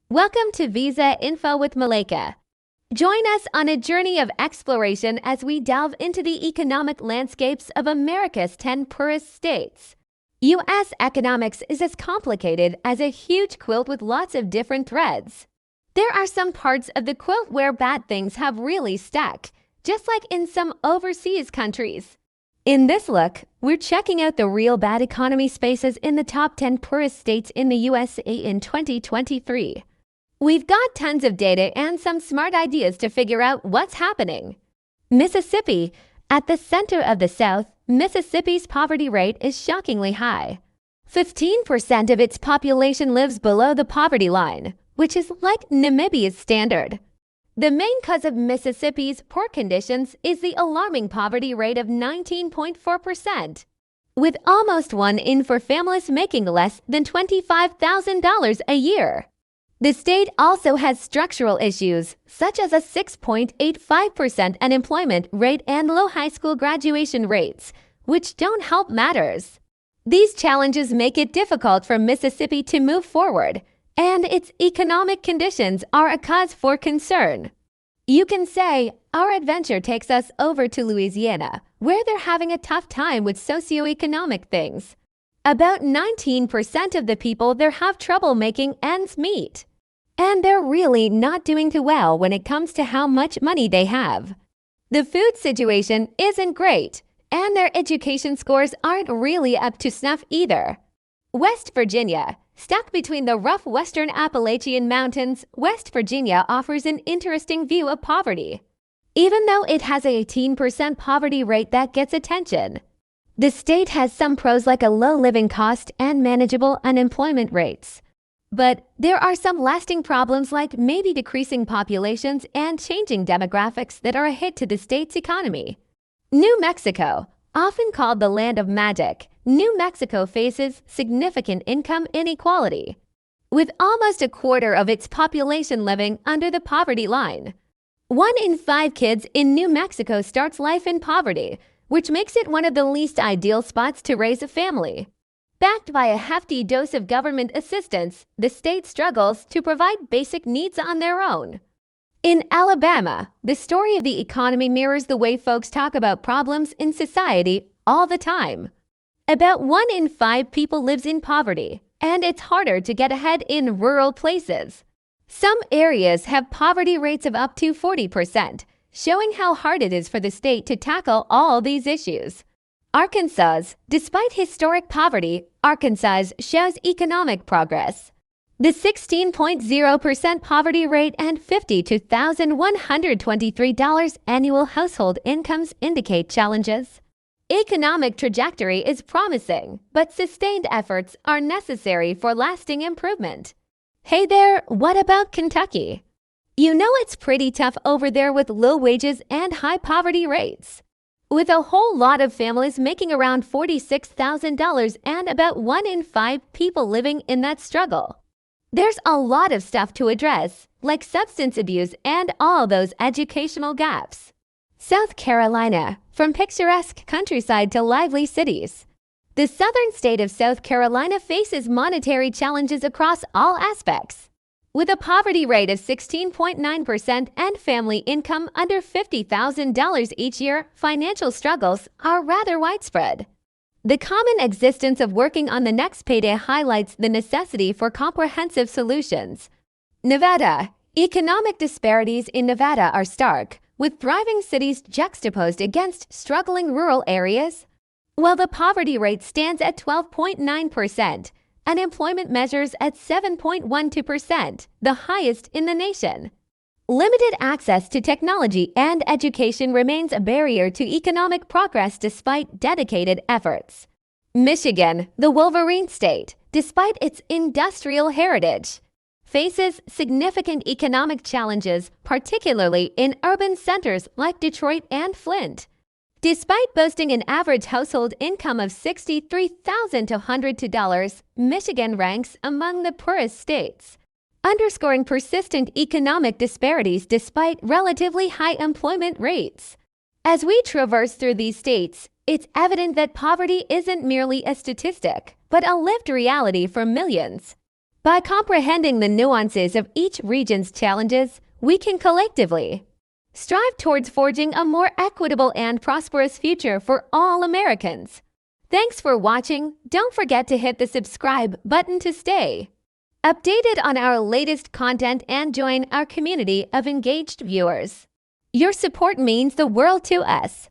Welcome to Visa Info with Malika. Join us on a journey of exploration as we delve into the economic landscapes of America's 10 poorest states. U.S. economics is as complicated as a huge quilt with lots of different threads. There are some parts of the quilt where bad things have really stuck, just like in some overseas countries. In this look, we're checking out the real bad economy spaces in the top 10 poorest states in the USA in 2023. We've got tons of data and some smart ideas to figure out what's happening. Mississippi. At the center of the South, Mississippi's poverty rate is shockingly high. 15% of its population lives below the poverty line, which is like Namibia's standard. The main cause of Mississippi's poor conditions is the alarming poverty rate of 19.4%, with almost 1 in 4 families making less than $25,000 a year. The state also has structural issues, such as a 6.85% unemployment rate and low high school graduation rates, which don't help matters. These challenges make it difficult for Mississippi to move forward, and its economic conditions are a cause for concern. You can say, our adventure takes us over to Louisiana, where they're having a tough time with socioeconomic things. About 19% of the people there have trouble making ends meet. And they're really not doing too well when it comes to how much money they have. The food situation isn't great, and their education scores aren't really up to snuff either. West Virginia. Stuck between the rough western Appalachian Mountains, West Virginia offers an interesting view of poverty. Even though it has a 18% poverty rate that gets attention, the state has some pros like a low living cost and manageable unemployment rates. But there are some lasting problems like maybe decreasing populations and changing demographics that are a hit to the state's economy. New Mexico. Often called the land of magic, New Mexico faces significant income inequality, with almost a quarter of its population living under the poverty line. 1 in 5 kids in New Mexico starts life in poverty, which makes it one of the least ideal spots to raise a family. Backed by a hefty dose of government assistance, the state struggles to provide basic needs on their own. In Alabama, the story of the economy mirrors the way folks talk about problems in society all the time. About 1 in 5 people lives in poverty, and it's harder to get ahead in rural places. Some areas have poverty rates of up to 40%, showing how hard it is for the state to tackle all these issues. Arkansas. Despite historic poverty, Arkansas shows economic progress. The 16.0% poverty rate and $52,123 annual household incomes indicate challenges. Economic trajectory is promising, but sustained efforts are necessary for lasting improvement. Hey there, what about Kentucky? You know it's pretty tough over there with low wages and high poverty rates, with a whole lot of families making around $46,000 and about 1 in 5 people living in that struggle. There's a lot of stuff to address, like substance abuse and all those educational gaps. South Carolina. From picturesque countryside to lively cities, the southern state of South Carolina faces monetary challenges across all aspects. With a poverty rate of 16.9% and family income under $50,000 each year, financial struggles are rather widespread. The common existence of working on the next payday highlights the necessity for comprehensive solutions. Nevada. Economic disparities in Nevada are stark, with thriving cities juxtaposed against struggling rural areas. While the poverty rate stands at 12.9%, unemployment measures at 7.12%, the highest in the nation. Limited access to technology and education remains a barrier to economic progress despite dedicated efforts. Michigan, the Wolverine state, despite its industrial heritage, faces significant economic challenges, particularly in urban centers like Detroit and Flint. Despite boasting an average household income of $63,202, Michigan ranks among the poorest states, underscoring persistent economic disparities despite relatively high employment rates. As we traverse through these states, it's evident that poverty isn't merely a statistic, but a lived reality for millions. By comprehending the nuances of each region's challenges, we can collectively strive towards forging a more equitable and prosperous future for all Americans. Thanks for watching. Don't forget to hit the subscribe button to stay updated on our latest content and join our community of engaged viewers. Your support means the world to us.